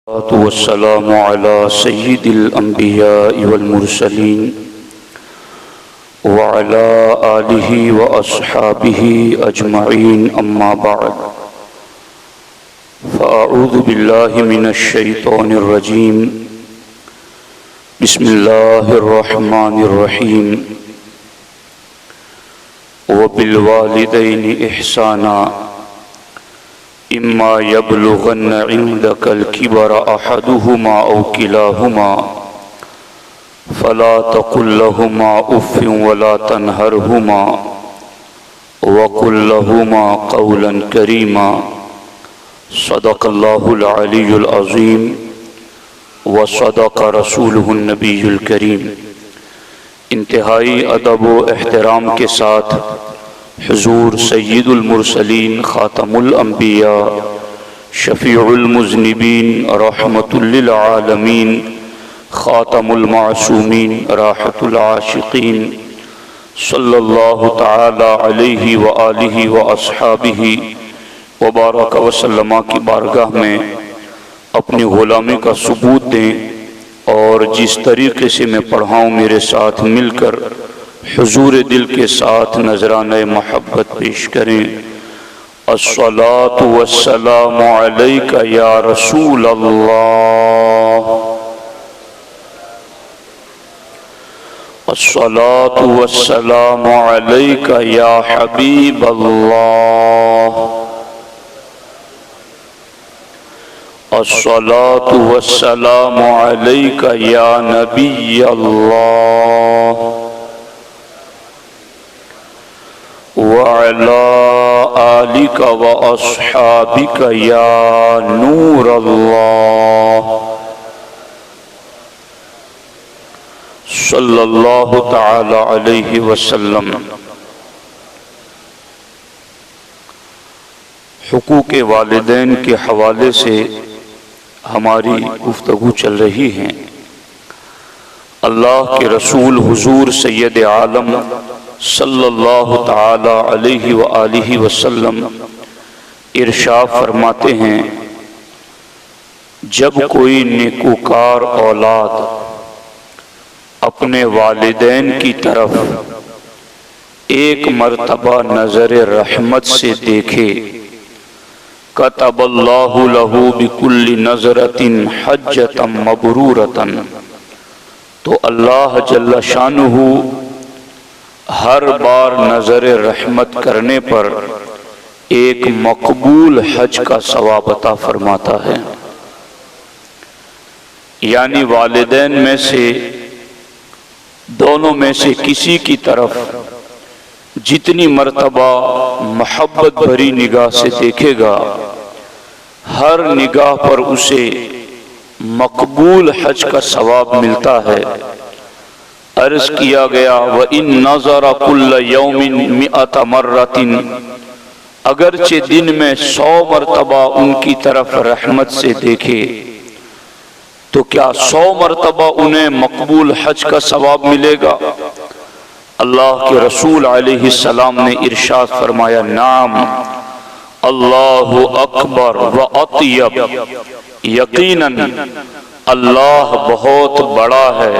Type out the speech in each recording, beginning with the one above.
والسلام على سيد الأنبياء والمرسلين وعلى آله وأصحابه أجمعين أما بعد فأعوذ بالله من الشيطان الرجيم بسم الله الرحمن الرحيم وبالوالدين إحسانا إما يبلغن عندك الكبر أحدهما أو كلاهما فلا تقل لهما أف ولا تنهرهما وقل لهما قولا كريما صدق الله العلي العظيم وصدق رسوله النبي الكريم۔ انتہائی ادب و احترام کے ساتھ حضور سید المرسلین خاتم الانبیاء شفیع المذنبین رحمت للعالمین خاتم المعصومین راحت العاشقین صلی اللہ تعالی علیہ وآلہ واصحابہ وبارک وسلم کی بارگاہ میں اپنی غلامی کا ثبوت دیں اور جس طریقے سے میں پڑھاؤں میرے ساتھ مل کر حضور دل کے ساتھ نذرانہ محبت پیش کریں۔ الصلاۃ والسلام علیک یا رسول اللہ، الصلاۃ والسلام علیک یا حبیب اللہ، الصلاۃ والسلام علیک یا نبی اللہ وعلى آلك وأصحابك يا نور الله صلی اللہ تعالی علیہ وسلم۔ حقوق والدین کے حوالے سے ہماری گفتگو چل رہی ہے۔ اللہ کے رسول حضور سید عالم صلی اللہ تعالی علیہ وآلہ وسلم ارشاد فرماتے ہیں، جب کوئی نیکوکار اولاد اپنے والدین کی طرف ایک مرتبہ نظر رحمت سے دیکھے، کتب اللہ لہ بکل نظرۃ حجۃ مبرورۃ، تو اللہ جل شانہ ہر بار نظر رحمت کرنے پر ایک مقبول حج کا ثواب عطا فرماتا ہے۔ یعنی والدین میں سے دونوں میں سے کسی کی طرف جتنی مرتبہ محبت بھری نگاہ سے دیکھے گا، ہر نگاہ پر اسے مقبول حج کا ثواب ملتا ہے۔ عرض کیا گیا وَإِن نَظَرَ كُلَّ يَوْمٍ مِئَةَ مَرَّةٍ، اگرچہ دن میں 100 مرتبہ ان کی طرف رحمت سے دیکھے تو کیا 100 مرتبہ انہیں مقبول حج کا ثواب ملے گا؟ اللہ کے رسول علیہ السلام نے ارشاد فرمایا، نعم اللہ اکبر وَأَطْيَبْ، یقیناً اللہ بہت بڑا ہے،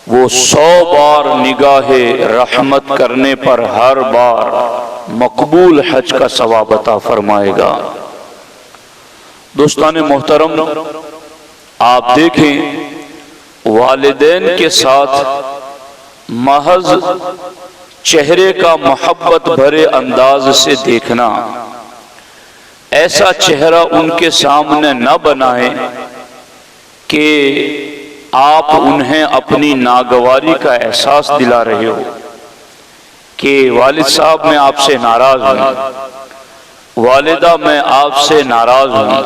وہ 100 بار نگاہ رحمت کرنے پر ہر بار مقبول حج کا ثواب عطا فرمائے گا۔ دوستان محترم، آپ دیکھیں والدین کے ساتھ محض چہرے کا محبت بھرے انداز سے دیکھنا، ایسا چہرہ ان کے سامنے نہ بنائیں کہ آپ انہیں اپنی ناگواری کا احساس دلا رہے ہو کہ والد صاحب میں آپ سے ناراض ہوں، والدہ میں آپ سے ناراض ہوں۔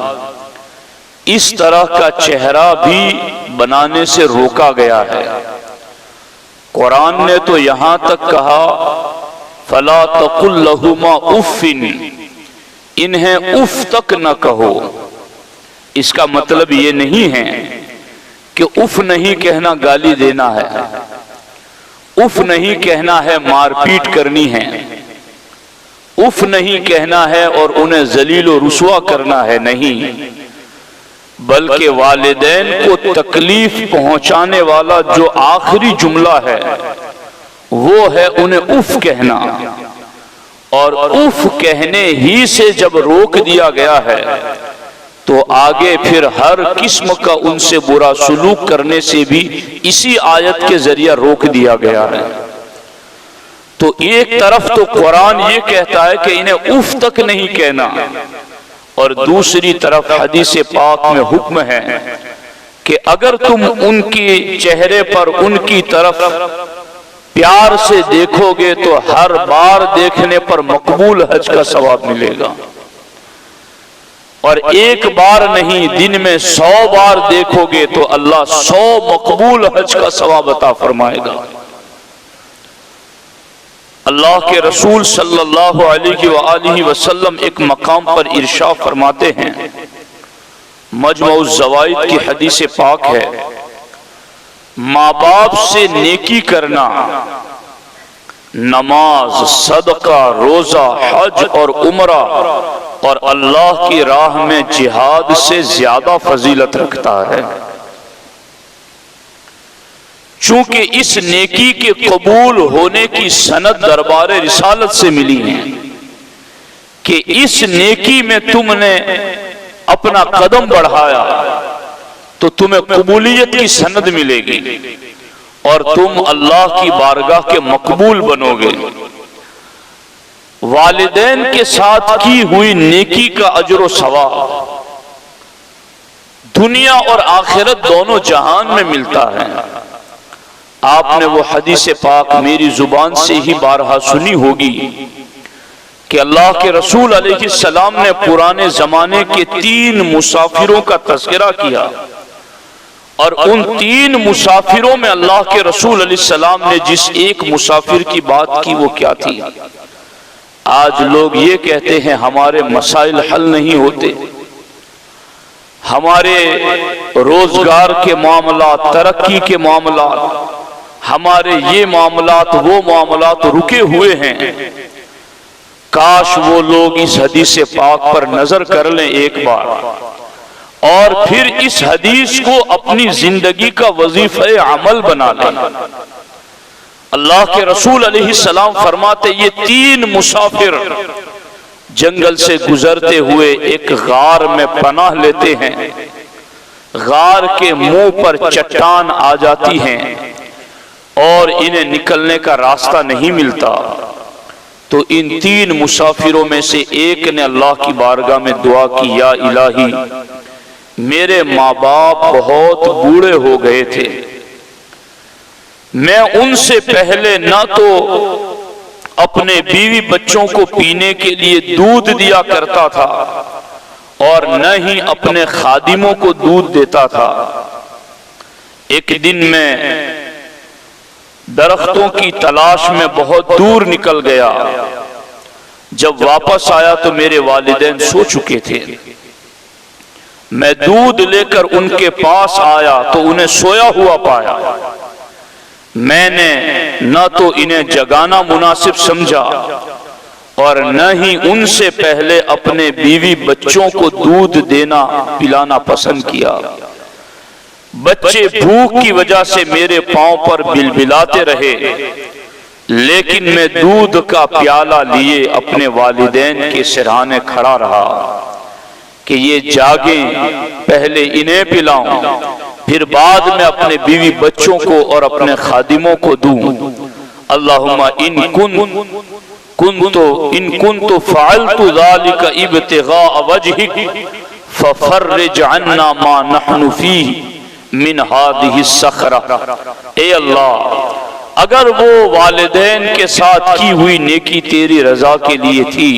اس طرح کا چہرہ بھی بنانے سے روکا گیا ہے۔ قرآن نے تو یہاں تک کہا فَلَا تَقُلْ لَهُمَا أُفٍّ، انہیں اف تک نہ کہو۔ اس کا مطلب یہ نہیں ہے کہ اف نہیں کہنا گالی دینا ہے، اف نہیں کہنا ہے مار پیٹ کرنی ہے، اف نہیں کہنا ہے اور انہیں ذلیل و رسوا کرنا ہے، نہیں، بلکہ والدین کو تکلیف پہنچانے والا جو آخری جملہ ہے وہ ہے انہیں اف کہنا، اور اف کہنے ہی سے جب روک دیا گیا ہے تو آگے پھر ہر قسم کا ان سے برا سلوک کرنے سے بھی اسی آیت کے ذریعہ روک دیا گیا ہے۔ تو ایک طرف تو قرآن یہ کہتا ہے کہ انہیں اف تک نہیں کہنا، اور دوسری طرف حدیث پاک میں حکم ہے کہ اگر تم ان کی چہرے پر ان کی طرف پیار سے دیکھو گے تو ہر بار دیکھنے پر مقبول حج کا ثواب ملے گا، اور ایک بار نہیں دن میں 100 بار دیکھو گے تو اللہ 100 مقبول حج کا ثواب عطا فرمائے گا۔ اللہ کے رسول صلی اللہ علیہ وآلہ وسلم ایک مقام پر ارشاد فرماتے ہیں، مجمع الزوائد کی حدیث پاک ہے، ماں باپ سے نیکی کرنا نماز، صدقہ، روزہ، حج اور عمرہ اور اللہ کی راہ میں جہاد سے زیادہ فضیلت رکھتا ہے، چونکہ اس نیکی کے قبول ہونے کی سند دربار رسالت سے ملی ہے کہ اس نیکی میں تم نے اپنا قدم بڑھایا تو تمہیں قبولیت کی سند ملے گی اور تم اللہ کی بارگاہ کے مقبول بنو گے۔ والدین کے ساتھ کی ہوئی نیکی کا اجر و ثواب دنیا اور آخرت دونوں جہان میں ملتا ہے۔ آپ نے وہ حدیث پاک میری زبان سے ہی بارہا سنی ہوگی کہ اللہ کے رسول علیہ السلام نے پرانے زمانے کے 3 مسافروں کا تذکرہ کیا، اور ان 3 مسافروں میں اللہ کے رسول علیہ السلام نے جس ایک مسافر کی بات کی وہ کیا تھی؟ آج لوگ یہ کہتے ہیں ہمارے مسائل حل نہیں ہوتے، ہمارے روزگار کے معاملات، ترقی کے معاملات، ہمارے یہ معاملات وہ معاملات رکے ہوئے ہیں۔ کاش وہ لوگ اس حدیث پاک پر نظر کر لیں ایک بار، اور پھر اس حدیث کو اپنی زندگی کا وظیفہ عمل بنا لیں۔ اللہ کے رسول علیہ السلام فرماتے یہ 3 مسافر جنگل سے گزرتے ہوئے ایک غار میں پناہ لیتے ہیں، غار کے منہ پر چٹان آ جاتی ہیں اور انہیں نکلنے کا راستہ نہیں ملتا، تو ان 3 مسافروں میں سے ایک نے اللہ کی بارگاہ میں دعا کی، یا الہی میرے ماں باپ بہت بوڑھے ہو گئے تھے، میں ان سے پہلے نہ تو اپنے بیوی بچوں کو پینے کے لیے دودھ دیا کرتا تھا اور نہ ہی اپنے خادموں کو دودھ دیتا تھا۔ ایک دن میں درختوں کی تلاش میں بہت دور نکل گیا، جب واپس آیا تو میرے والدین سو چکے تھے، میں دودھ لے کر ان کے پاس آیا تو انہیں سویا ہوا پایا، میں نے نہ تو انہیں جگانا مناسب سمجھا اور نہ ہی ان سے پہلے اپنے بیوی بچوں کو دودھ دینا پلانا پسند کیا۔ بچے بھوک کی وجہ سے میرے پاؤں پر بلبلاتے رہے، لیکن میں دودھ کا پیالہ لیے اپنے والدین کے سرہانے کھڑا رہا کہ یہ جاگیں، پہلے انہیں پلاؤں پھر بعد میں اپنے بیوی بچوں کو اور اپنے خادموں کو دوں۔ اللہم ان کنت فعلت ذلك ابتغاء وجهك ففرج عنا ما نحن فيه من هذه الصخرة۔ اے اللہ اگر وہ والدین کے ساتھ کی ہوئی نیکی تیری رضا کے لیے تھی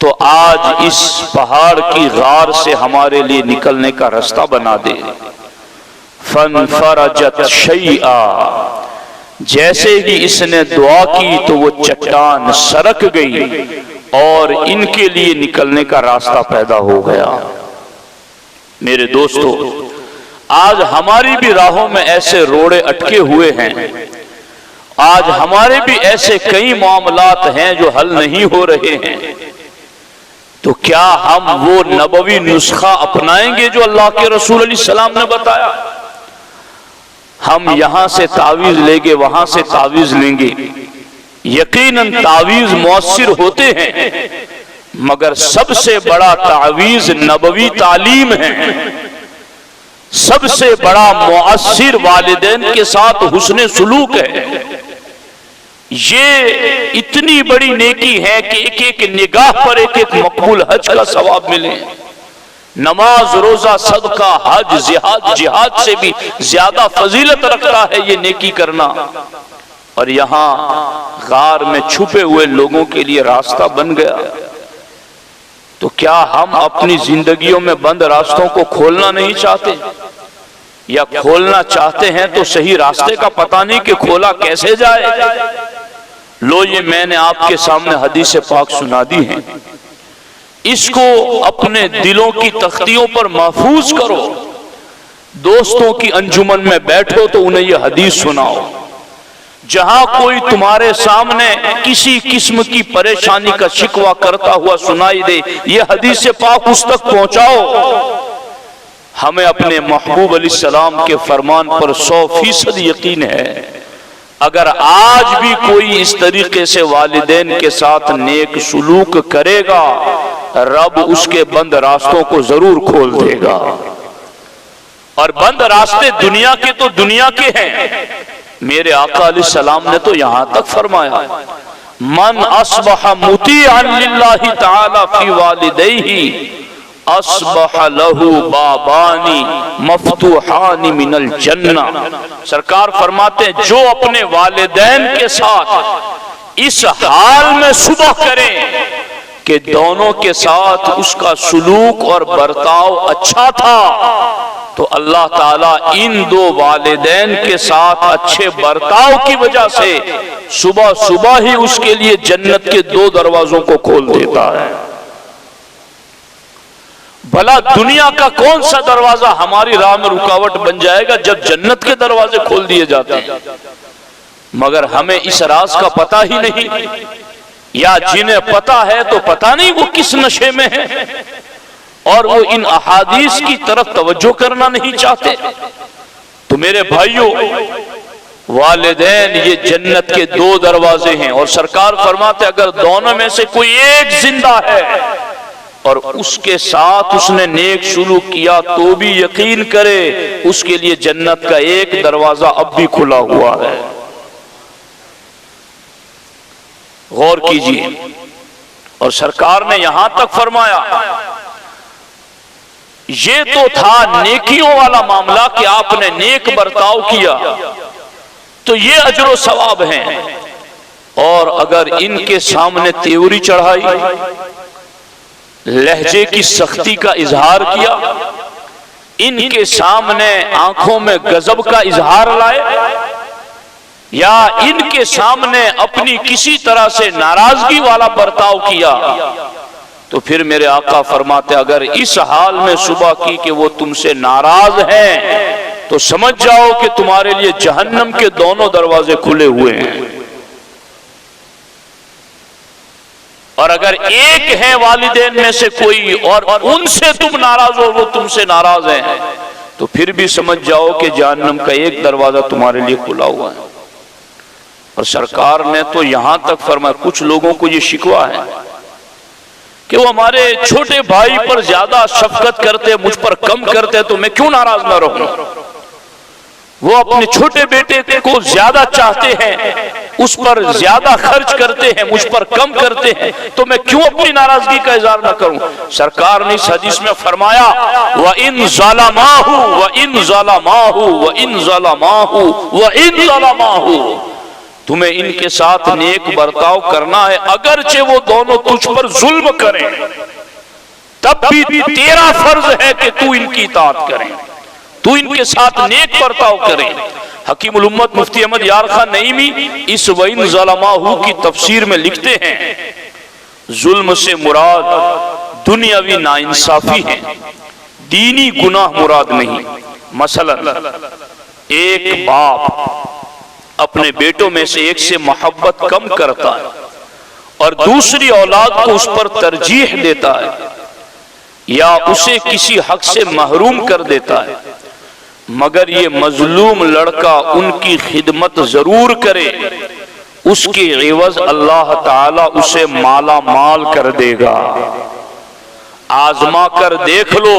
تو آج اس پہاڑ کی غار سے ہمارے لیے نکلنے کا راستہ بنا دے۔ فانفرجت شیئا، جیسے ہی اس نے دعا کی تو وہ چٹان سرک گئی اور ان کے لیے نکلنے کا راستہ پیدا ہو گیا۔ میرے دوستو، آج ہماری بھی راہوں میں ایسے روڑے اٹکے ہوئے ہیں، آج ہمارے بھی ایسے کئی معاملات ہیں جو حل نہیں ہو رہے ہیں، تو کیا ہم وہ نبوی نسخہ اپنائیں گے جو اللہ کے رسول علیہ السلام نے بتایا؟ ہم یہاں سے تعویذ لیں گے، وہاں سے تعویذ لیں گے، یقیناً تعویذ مؤثر ہوتے ہیں، مگر سب سے بڑا تعویذ نبوی تعلیم ہے۔ سب سے بڑا مؤثر والدین کے ساتھ حسن سلوک ہے۔ یہ اتنی بڑی نیکی ہے کہ ایک ایک نگاہ پر ایک ایک مقبول حج کا ثواب ملے۔ نماز، روزہ، صدقہ، حج، جہاد سے بھی زیادہ فضیلت رکھتا ہے یہ نیکی کرنا۔ اور یہاں غار میں چھپے ہوئے لوگوں کے لیے راستہ بن گیا۔ تو کیا ہم اپنی زندگیوں میں بند راستوں کو کھولنا نہیں چاہتے؟ یا کھولنا چاہتے ہیں تو صحیح راستے کا پتہ نہیں کہ کھولا کیسے جائے؟ لو، یہ میں نے آپ کے سامنے حدیث پاک سنا دی ہے، اس کو اپنے دلوں کی تختیوں پر محفوظ کرو۔ دوستوں کی انجمن میں بیٹھو تو انہیں یہ حدیث سناؤ۔ جہاں کوئی تمہارے سامنے کسی قسم کی پریشانی کا شکوہ کرتا ہوا سنائی دے، یہ حدیث پاک اس تک پہنچاؤ۔ ہمیں اپنے محبوب علیہ السلام کے فرمان پر 100% یقین ہے۔ اگر آج بھی کوئی اس طریقے سے والدین کے ساتھ نیک سلوک کرے گا، رب اس کے بند راستوں کو ضرور کھول دے گا۔ اور بند راستے دنیا کے تو دنیا کے ہیں۔ میرے آقا علیہ السلام نے تو یہاں تک فرمایا، من اصبح مطیعا للہ تعالی فی والدیہ اصبح لہو بابانی مفتوحان من الجنہ۔ سرکار فرماتے ہیں جو اپنے والدین کے ساتھ اس حال میں صبح کریں کہ دونوں کے ساتھ اس کا سلوک اور برتاؤ اچھا تھا، تو اللہ تعالیٰ ان دو والدین کے ساتھ اچھے برتاؤ کی وجہ سے صبح صبح ہی اس کے لیے جنت کے 2 دروازوں کو کھول دیتا ہے۔ بھلا دنیا کا کون سا دروازہ ہماری راہ میں رکاوٹ بن جائے گا جب جنت کے دروازے کھول دیے جاتے ہیں؟ مگر ہمیں اس راز کا پتہ ہی نہیں، یا جنہیں پتہ ہے تو پتہ نہیں وہ کس نشے میں ہیں، اور وہ ان احادیث کی طرف توجہ کرنا نہیں چاہتے۔ تو میرے بھائیوں، والدین یہ جنت کے 2 دروازے ہیں، اور سرکار فرماتے اگر دونوں میں سے کوئی ایک زندہ ہے اور اس کے ساتھ اس نے نیک سلوک کیا تو بھی یقین کرے اس کے لیے جنت کا ایک دروازہ اب بھی کھلا ہوا ہے۔ غور کیجئے۔ اور سرکار نے یہاں تک فرمایا، یہ تو تھا نیکیوں والا معاملہ کہ آپ نے نیک برتاؤ کیا تو یہ اجر و ثواب ہیں، اور اگر ان کے سامنے تیوری چڑھائی، لہجے کی سختی کا اظہار کیا، ان کے سامنے آنکھوں میں غضب کا اظہار لائے، یا ان کے سامنے اپنی کسی طرح سے ناراضگی والا برتاؤ کیا، تو پھر میرے آقا فرماتے اگر اس حال میں صبح کی کہ وہ تم سے ناراض ہیں تو سمجھ جاؤ کہ تمہارے لیے جہنم کے دونوں دروازے کھلے ہوئے ہیں۔ اور اگر ایک ہے والدین میں سے کوئی اور ان سے تم ناراض ہو، وہ تم سے ناراض ہیں، تو پھر بھی سمجھ جاؤ کہ جہنم کا ایک دروازہ تمہارے لیے کھلا ہوا ہے۔ اور سرکار نے تو یہاں تک فرمایا، کچھ لوگوں کو یہ شکوہ ہے کہ وہ ہمارے چھوٹے بھائی پر زیادہ شفقت کرتے، مجھ پر کم کرتے، تو میں کیوں ناراض نہ رہوں؟ وہ اپنے چھوٹے بیٹے کو زیادہ چاہتے ہیں، اس پر زیادہ خرچ کرتے ہیں، مجھ پر کم کرتے ہیں، تو میں کیوں اپنی ناراضگی کا اظہار نہ کروں؟ سرکار نے اس حدیث میں فرمایا وَإِن ظَلَمَاهُ وَإِن ظَلَمَاهُ وَإِن ظَلَمَاهُ وَإِن ظَلَمَاهُ، تمہیں ان کے ساتھ نیک برتاؤ کرنا ہے، اگرچہ وہ دونوں تجھ پر ظلم کریں تب بھی تیرا فرض ہے کہ تو ان کی اطاعت کریں، تو ان کے ساتھ نیک برتاؤ کریں۔ حکیم الامت مفتی احمد یار خان نعیمی اس وَإِن ظَلَمَاهُ کی تفسیر میں لکھتے ہیں ظلم سے مراد دنیاوی ناانصافی ہے، دینی گناہ مراد نہیں۔ مثلا ایک باپ اپنے بیٹوں میں سے ایک سے محبت کم کرتا ہے اور دوسری اولاد کو اس پر ترجیح دیتا ہے یا اسے کسی حق سے محروم کر دیتا ہے، مگر یہ مظلوم لڑکا ان کی خدمت ضرور کرے، اس کے عوض اللہ تعالی اسے مالا مال کر دے گا۔ آزما کر دیکھ لو،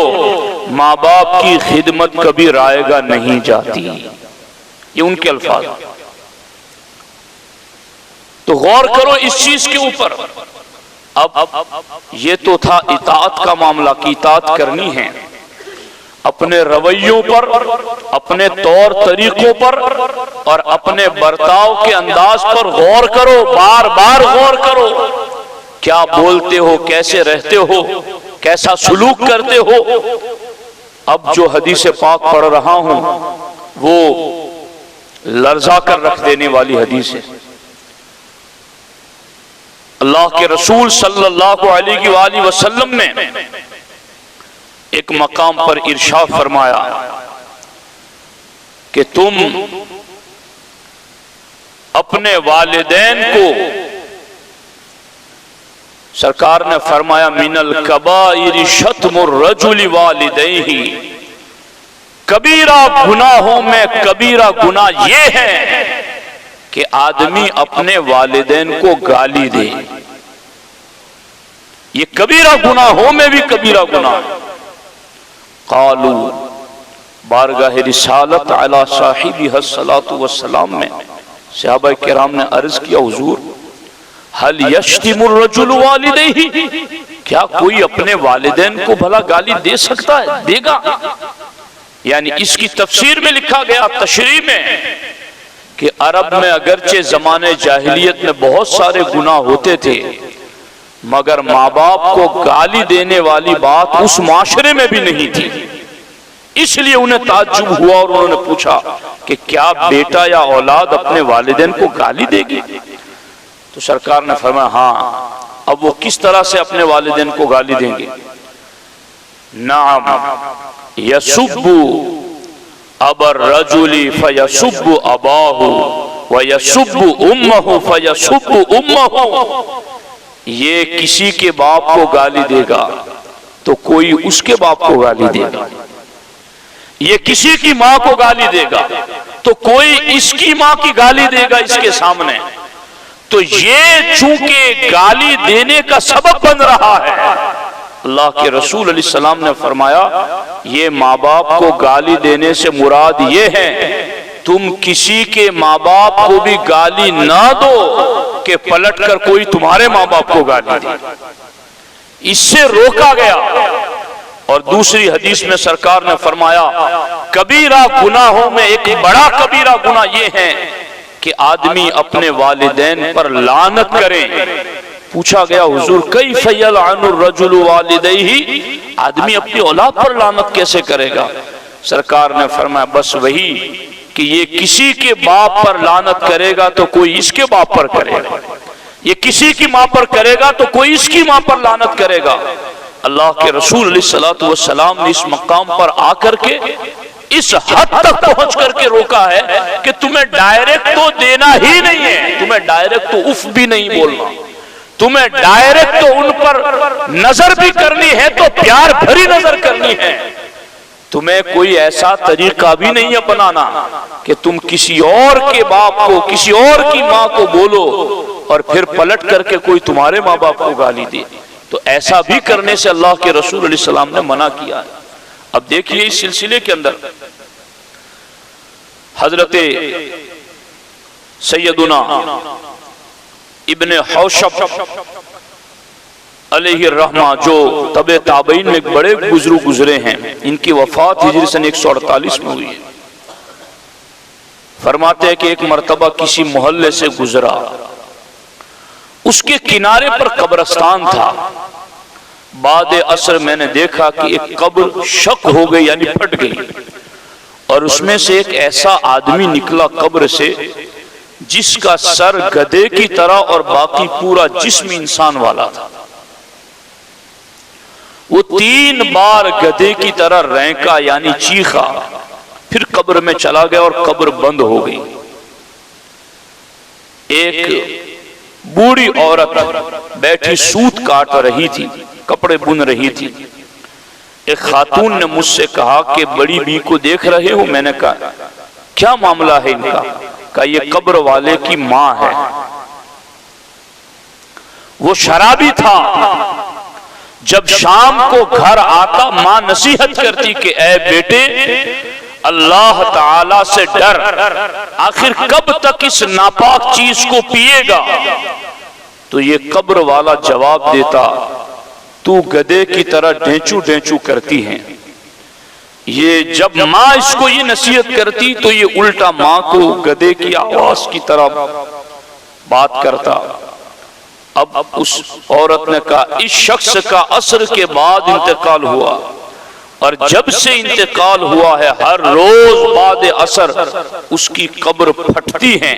ماں باپ کی خدمت کبھی رائے گا نہیں جاتی۔ یہ ان کے الفاظ۔ تو غور کرو اس چیز کے اوپر۔ اب یہ تو تھا اطاعت کا معاملہ کہ اطاعت کرنی ہے، اپنے رویوں پر، اپنے طور طریقوں پر اور اپنے برتاؤ کے انداز پر غور کرو، بار بار غور کرو، کیا بولتے ہو، کیسے رہتے ہو، کیسا سلوک کرتے ہو۔ اب جو حدیث پاک پڑھ رہا ہوں وہ لرزا کر رکھ دینے والی حدیث ہے۔ اللہ کے رسول صلی اللہ علیہ وآلہ وسلم نے ایک مقام پر ارشاد فرمایا کہ تم اپنے والدین کو، سرکار نے فرمایا من الکبائر شتم الرجل والدیہ، کبیرہ گناہوں میں کبیرہ گناہ یہ ہے کہ آدمی اپنے والدین کو گالی دے۔ یہ کبیرہ گناہوں میں بھی کبیرہ گناہ۔ قالو، بارگاہ رسالت علی صاحبہ الصلاۃ والسلام میں صحابہ کرام نے عرض کیا، حضور هل یشتم الرجل والدیہ، کیا کوئی اپنے والدین کو بھلا گالی دے سکتا ہے؟ دے گا؟ یعنی اس کی تفسیر میں لکھا گیا، تشریح میں، کہ عرب میں اگرچہ زمانے جاہلیت میں بہت سارے گناہ ہوتے تھے، مگر ماں باپ کو گالی دینے والی بات اس معاشرے میں بھی نہیں تھی۔ اس لیے انہیں تعجب ہوا اور انہوں نے پوچھا کہ کیا بیٹا یا اولاد اپنے والدین کو گالی دے گی؟ تو سرکار نے فرمایا ہاں۔ اب وہ کس طرح سے اپنے والدین کو گالی دیں گے؟ نعم یسب ابا الرجل فیسب اباہ ویسب امہ فیسب امہ، یہ کسی کے باپ کو گالی دے گا تو کوئی اس کے باپ کو گالی دے گا، یہ کسی کی ماں کو گالی دے گا تو کوئی اس کی ماں کی گالی دے گا اس کے سامنے۔ تو یہ چونکہ گالی دینے کا سبب بن رہا ہے، اللہ کے رسول علیہ السلام نے فرمایا یہ ماں باپ کو گالی دینے سے مراد یہ ہے تم کسی کے ماں باپ کو بھی گالی نہ دو کہ پلٹ کر کوئی تمہارے ماں باپ کو گالی دے۔ اس سے روکا گیا۔ اور دوسری حدیث میں سرکار نے فرمایا کبیرہ گناہوں میں ایک بڑا کبیرہ گناہ یہ ہے کہ آدمی اپنے والدین پر لعنت کرے۔ پوچھا گیا حضور کیف یلعن الرجل والدیہ، آدمی اپنی اولاد پر لعنت کیسے کرے گا؟ سرکار نے فرمایا بس وہی کہ یہ کسی کے باپ پر لعنت کرے گا تو کوئی اس کے باپ پر کرے گا، یہ کسی کی ماں پر کرے گا تو کوئی اس کی ماں پر لعنت کرے گا۔ اللہ کے رسول علیہ الصلوۃ والسلام نے اس مقام پر آ کر کے اس حد تک پہنچ کر کے روکا ہے کہ تمہیں ڈائریکٹ تو دینا ہی نہیں ہے، تمہیں ڈائریکٹ تو اف بھی نہیں بولنا، تمہیں ڈائریکٹ تو ان پر نظر بھی کرنی ہے تو پیار بھری نظر کرنی ہے، تمہیں کوئی ایسا طریقہ بھی نہیں اپنانا کہ تم کسی اور کے باپ کو، کسی اور کی ماں کو بولو اور پھر پلٹ کر کے کوئی تمہارے ماں باپ کو گالی دے۔ تو ایسا بھی کرنے سے اللہ کے رسول علیہ السلام نے منع کیا ہے۔ اب دیکھیے اس سلسلے کے اندر حضرت سیدنا ابن حوشب علیہ الرحمہ جو تبع تابعین میں ایک بڑے بزرگ گزرے ہیں، ان کی وفات ہجری سن 148 میں ہوئی ہے۔ فرماتے ہیں کہ ایک مرتبہ کسی محلے سے گزرا، اس کے کنارے پر قبرستان تھا، بعد عصر میں نے دیکھا کہ ایک قبر شق ہو گئی یعنی پھٹ گئی، اور اس میں سے ایک ایسا آدمی نکلا قبر سے جس کا سر گدھے کی طرح اور باقی پورا جسم انسان والا تھا۔ وہ 3 بار گدھے کی طرح رینکا یعنی چیخا، پھر قبر میں چلا گیا اور قبر بند ہو گئی۔ ایک بوڑھی عورت بیٹھی سوت کاٹ رہی تھی، کپڑے بن رہی تھی۔ ایک خاتون نے مجھ سے کہا کہ بڑی بی کو دیکھ رہے ہو؟ میں نے کہا کیا معاملہ ہے ان کا؟ کہا یہ قبر والے کی ماں ہے، وہ شرابی تھا، جب شام کو گھر آتا ماں نصیحت کرتی کہ اے بیٹے اللہ تعالی سے ڈر، آخر کب تک اس ناپاک چیز کو پیے گا؟ تو یہ قبر والا جواب دیتا تو گدھے کی طرح ڈھینچو ڈھینچو کرتی ہیں۔ یہ جب ماں اس کو یہ نصیحت کرتی تو یہ الٹا ماں کو گدھے کی آواز کی طرح بات کرتا۔ اب اس عورت نے کہا اس شخص کا عصر کے بعد انتقال ہوا، اور جب سے انتقال ہوا ہے ہر روز بعد عصر اس کی قبر پھٹتی ہے،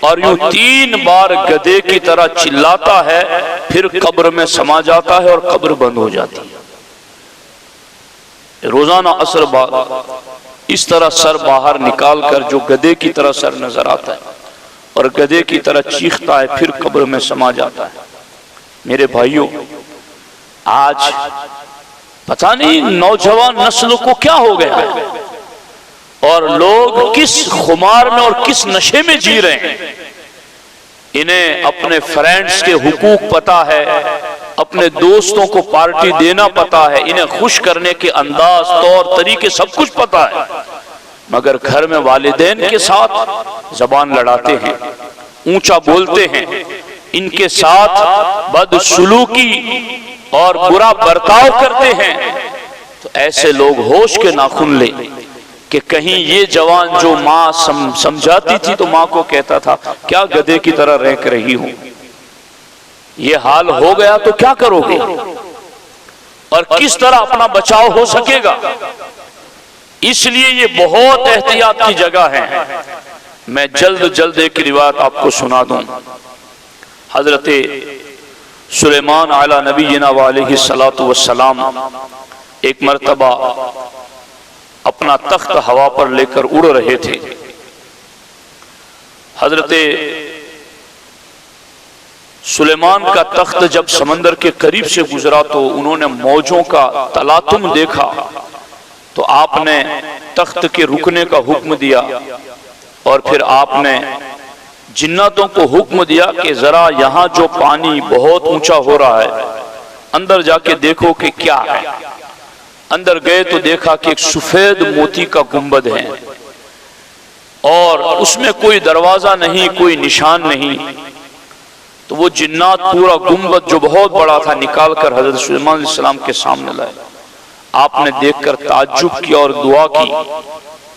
اور یوں 3 بار گدھے کی طرح چلاتا ہے، پھر قبر میں سما جاتا ہے اور قبر بند ہو جاتی ہے۔ روزانہ عصر بعد اس طرح سر باہر نکال کر جو گدھے کی طرح سر نظر آتا ہے اور گدھے کی طرح چیختا ہے، پھر قبر میں سما جاتا ہے۔ میرے بھائیوں، آج پتہ نہیں نوجوان نسل کو کیا ہو گیا ہے، اور لوگ کس خمار میں اور کس نشے میں جی رہے ہیں۔ انہیں اپنے فرینڈز کے حقوق پتہ ہے، اپنے دوستوں کو پارٹی دینا پتہ ہے، انہیں خوش کرنے کے انداز طور طریقے سب کچھ پتہ ہے، مگر گھر میں والدین کے ساتھ زبان لڑاتے ہیں، اونچا بولتے ہیں، ان کے ساتھ بدسلوکی اور برا برتاؤ کرتے ہیں۔ تو ایسے لوگ ہوش کے ناخن لیں کہ کہیں یہ جوان جو ماں سمجھاتی تھی تو ماں کو کہتا تھا کیا گدھے کی طرح رینک رہی ہوں، یہ حال ہو گیا تو کیا کرو گے، اور کس طرح اپنا بچاؤ ہو سکے گا؟ اس لیے یہ بہت احتیاط کی جگہ ہے۔ میں جلد ایک روایت آپ کو سنا دوں۔ حضرت سلیمان علی نبینا علیہ الصلوۃ والسلام ایک مرتبہ اپنا تخت ہوا پر لے کر اڑ رہے تھے۔ حضرت سلیمان کا تخت جب سمندر کے قریب سے گزرا تو انہوں نے موجوں کا تلاطم دیکھا، تو آپ نے تخت کے رکنے کا حکم دیا، اور پھر آپ نے جناتوں کو حکم دیا کہ ذرا یہاں جو پانی بہت اونچا ہو رہا ہے اندر جا کے دیکھو کہ کیا ہے۔ اندر گئے تو دیکھا کہ ایک سفید موتی کا گنبد ہے، اور اس میں کوئی دروازہ نہیں، کوئی نشان نہیں۔ تو وہ جنات پورا گنبد جو بہت بڑا تھا نکال کر حضرت سلیمان علیہ السلام کے سامنے لائے۔ آپ نے دیکھ کر تعجب کیا اور دعا کی،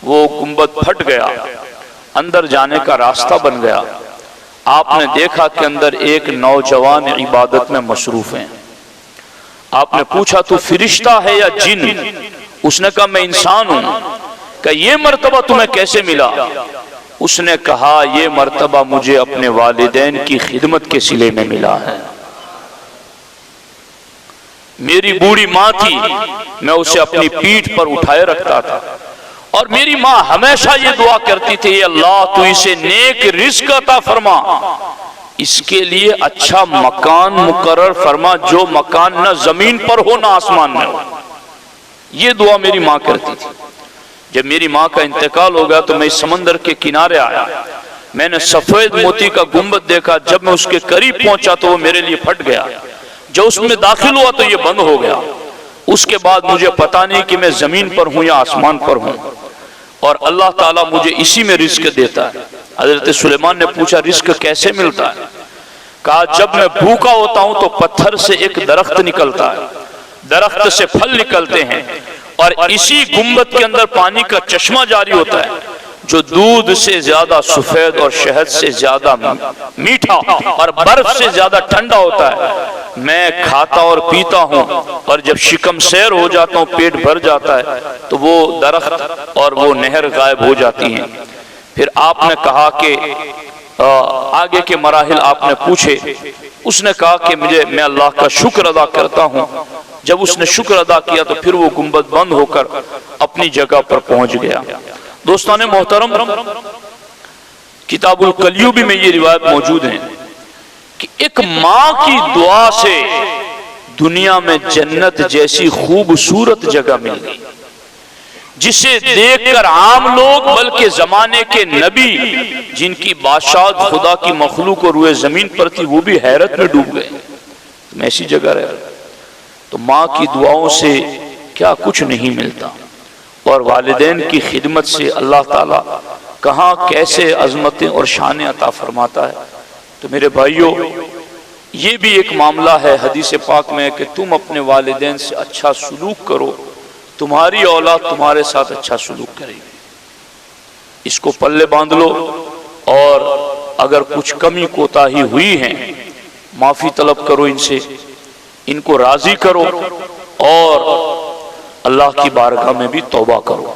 وہ گنبد پھٹ گیا، اندر جانے کا راستہ بن گیا۔ آپ نے دیکھا کہ اندر ایک نوجوان عبادت میں مصروف ہیں۔ آپ نے پوچھا تو فرشتہ ہے یا جن؟ اس نے کہا میں انسان ہوں۔ کہ یہ مرتبہ تمہیں کیسے ملا؟ اس نے کہا یہ مرتبہ مجھے اپنے والدین کی خدمت کے صلے میں ملا ہے۔ میری بوڑھی ماں تھی، میں اسے اپنی پیٹھ پر اٹھائے رکھتا تھا، اور میری ماں ہمیشہ یہ دعا کرتی تھی اے اللہ تو اسے نیک رزق عطا فرما، اس کے لیے اچھا مکان مقرر فرما، جو مکان نہ زمین پر ہو نہ آسمان میں ہو۔ یہ دعا میری ماں کرتی تھی۔ جب میری ماں کا انتقال ہو گیا تو میں اس سمندر کے کنارے آیا، میں نے سفید موتی کا گنبد دیکھا، جب میں اس کے قریب پہنچا تو وہ میرے لیے پھٹ گیا، جب اس میں داخل ہوا تو یہ بند ہو گیا۔ اس کے بعد مجھے پتا نہیں کہ میں زمین پر ہوں یا آسمان پر ہوں، اور اللہ تعالیٰ مجھے اسی میں رزق دیتا ہے۔ حضرت سلیمان نے پوچھا رزق کیسے ملتا ہے؟ کہا جب میں بھوکا ہوتا ہوں تو پتھر سے ایک درخت نکلتا ہے، درخت سے پھل نکلتے ہیں، اور اسی گنبد کے اندر پانی کا چشمہ جاری ہوتا ہے جو دودھ سے زیادہ سفید اور شہد سے زیادہ میٹھا اور برف سے زیادہ ٹھنڈا ہوتا ہے۔ میں کھاتا اور پیتا ہوں، اور جب شکم سیر ہو جاتا ہوں، پیٹ بھر جاتا ہے، تو وہ درخت اور وہ نہر غائب ہو جاتی ہیں۔ پھر آپ نے کہا کہ آگے کے مراحل آپ نے پوچھے۔ اس نے کہا کہ میں اللہ کا شکر ادا کرتا ہوں۔ جب اس نے شکر ادا کیا تو پھر وہ گنبد بند ہو کر اپنی جگہ پر پہنچ گیا۔ دوستان محترم، کتاب القلیوبی میں یہ روایت موجود ہے ایک ماں کی دعا سے دنیا میں جنت جیسی خوبصورت جگہ مل گئی، جسے دیکھ کر عام لوگ بلکہ زمانے کے نبی جن کی بادشاہت خدا کی مخلوق اور روئے زمین پر تھی وہ بھی حیرت میں ڈوب گئے، تم ایسی جگہ رہ رہے۔ تو ماں کی دعاؤں سے کیا کچھ نہیں ملتا، اور والدین کی خدمت سے اللہ تعالیٰ کہاں کیسے عظمتیں اور شانیں عطا فرماتا ہے۔ تو میرے بھائیوں، یہ بھی ایک معاملہ ہے حدیث پاک میں کہ تم اپنے والدین سے اچھا سلوک کرو، تمہاری اولاد تمہارے ساتھ اچھا سلوک کرے گی۔ اس کو پلے باندھ لو، اور اگر کچھ کمی کوتاہی ہوئی ہے معافی طلب کرو ان سے، ان کو راضی کرو، اور اللہ کی بارگاہ میں بھی توبہ کرو۔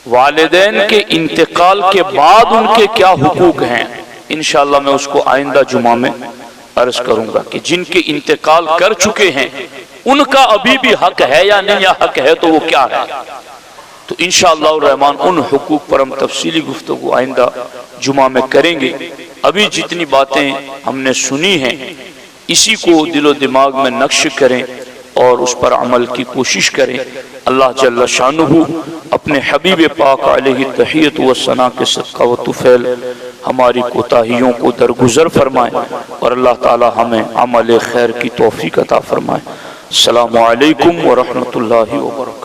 والدین کے انتقال کے بعد ان کے کیا حقوق ہیں، انشاءاللہ میں اس کو آئندہ جمعہ میں عرض کروں گا کہ جن کے انتقال کر چکے ہیں ان کا ابھی بھی حق ہے یا نہیں، یا حق ہے تو وہ کیا ہے۔ تو انشاءاللہ الرحمن ان حقوق پر ہم تفصیلی گفتگو آئندہ جمعہ میں کریں گے۔ ابھی جتنی باتیں ہم نے سنی ہیں اسی کو دل و دماغ میں نقش کریں اور اس پر عمل کی کوشش کریں۔ اللہ جل شانہ اپنے حبیب پاک علیہ تحیت و ثنا کے صدقہ و طفیل ہماری کوتاہیوں کو درگزر فرمائے، اور اللہ تعالی ہمیں عمل خیر کی توفیق عطا فرمائے۔ السلام علیکم ورحمۃ اللہ وبرکاتہ۔